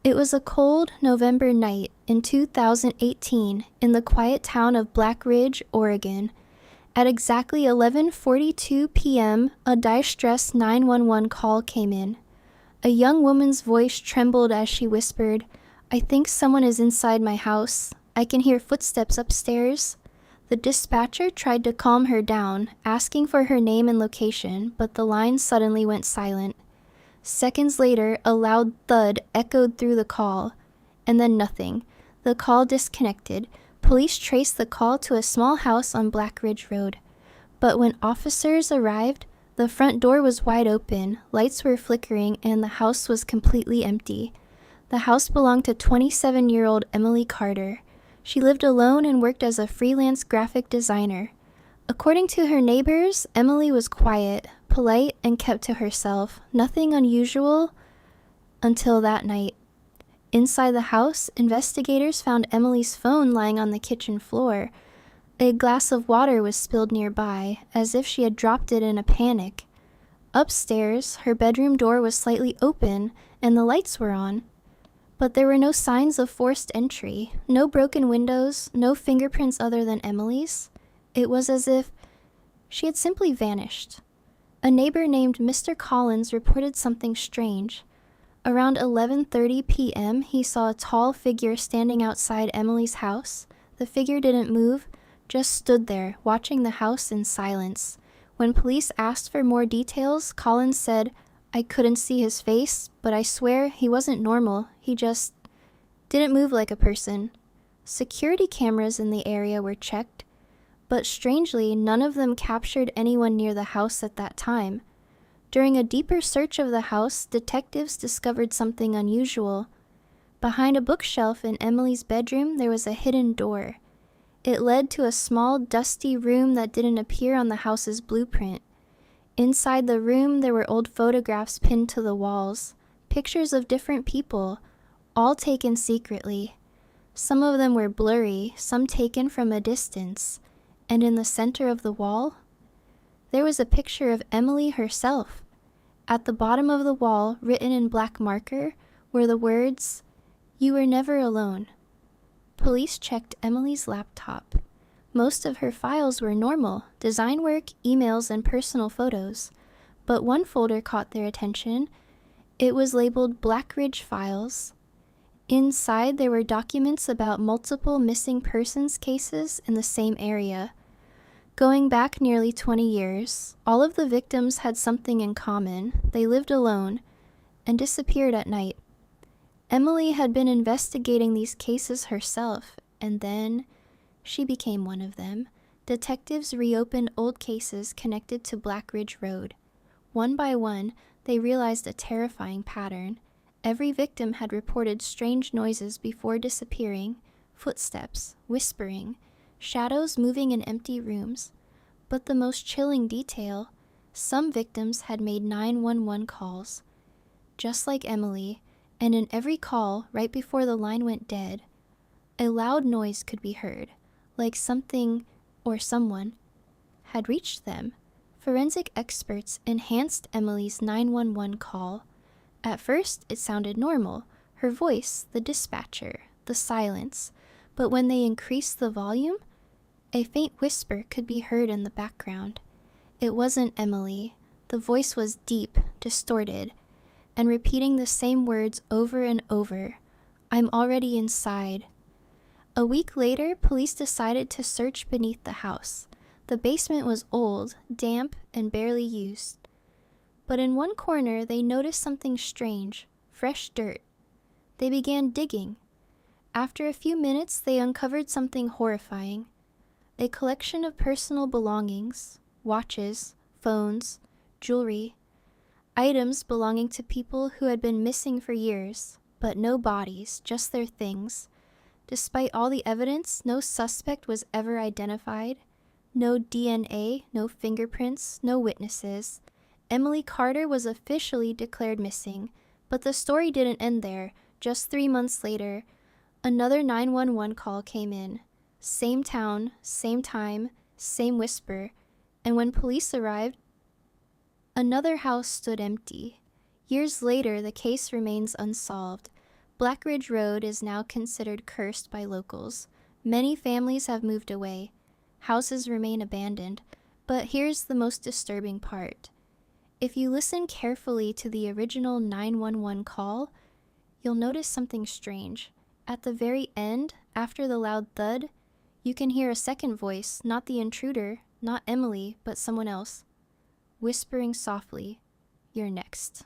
It was a cold November night in 2018 in the quiet town of Black Ridge, Oregon. At exactly 11:42 p.m., a distress 911 call came in. A young woman's voice trembled as she whispered, "I think someone is inside my house. I can hear footsteps upstairs." The dispatcher tried to calm her down, asking for her name and location, but the line suddenly went silent. Seconds later, a loud thud echoed through the call, and then nothing. The call disconnected. Police traced the call to a small house on Black Ridge Road. But when officers arrived, the front door was wide open, lights were flickering, and the house was completely empty. The house belonged to 27-year-old Emily Carter. She lived alone and worked as a freelance graphic designer. According to her neighbors, Emily was quiet, polite, and kept to herself. Nothing unusual until that night. Inside the house, investigators found Emily's phone lying on the kitchen floor. A glass of water was spilled nearby, as if she had dropped it in a panic. Upstairs, her bedroom door was slightly open, and the lights were on. But there were no signs of forced entry, no broken windows, no fingerprints other than Emily's. It was as if she had simply vanished. A neighbor named Mr. Collins reported something strange. Around 11:30 p.m., he saw a tall figure standing outside Emily's house. The figure didn't move, just stood there, watching the house in silence. When police asked for more details, Collins said, "I couldn't see his face, but I swear he wasn't normal. He just didn't move like a person." Security cameras in the area were checked, but strangely, none of them captured anyone near the house at that time. During a deeper search of the house, detectives discovered something unusual. Behind a bookshelf in Emily's bedroom, there was a hidden door. It led to a small, dusty room that didn't appear on the house's blueprint. Inside the room, there were old photographs pinned to the walls, pictures of different people, all taken secretly. Some of them were blurry, some taken from a distance. And in the center of the wall, there was a picture of Emily herself. At the bottom of the wall, written in black marker, were the words, "You were never alone." Police checked Emily's laptop. Most of her files were normal, design work, emails, and personal photos. But one folder caught their attention. It was labeled Black Ridge Files. Inside, there were documents about multiple missing persons cases in the same area. Going back nearly 20 years, all of the victims had something in common. They lived alone and disappeared at night. Emily had been investigating these cases herself, and then she became one of them. Detectives reopened old cases connected to Black Ridge Road. One by one, they realized a terrifying pattern. Every victim had reported strange noises before disappearing, footsteps, whispering, shadows moving in empty rooms. But the most chilling detail, some victims had made 911 calls. Just like Emily, and in every call, right before the line went dead, a loud noise could be heard, like something or someone had reached them. Forensic experts enhanced Emily's 911 call. At first, it sounded normal, her voice, the dispatcher, the silence. But when they increased the volume, a faint whisper could be heard in the background. It wasn't Emily. The voice was deep, distorted, and repeating the same words over and over. "I'm already inside." A week later, police decided to search beneath the house. The basement was old, damp, and barely used. But in one corner, they noticed something strange, fresh dirt. They began digging. After a few minutes, they uncovered something horrifying. A collection of personal belongings, watches, phones, jewelry, items belonging to people who had been missing for years, but no bodies, just their things. Despite all the evidence, no suspect was ever identified. No DNA, no fingerprints, no witnesses. Emily Carter was officially declared missing, but the story didn't end there. Just 3 months later, another 911 call came in. Same town, same time, same whisper, and when police arrived, another house stood empty. Years later, the case remains unsolved, Black Ridge Road is now considered cursed by locals. Many families have moved away. Houses remain abandoned. But here's the most disturbing part. If you listen carefully to the original 911 call, you'll notice something strange. At the very end, after the loud thud, you can hear a second voice, not the intruder, not Emily, but someone else, whispering softly, "You're next."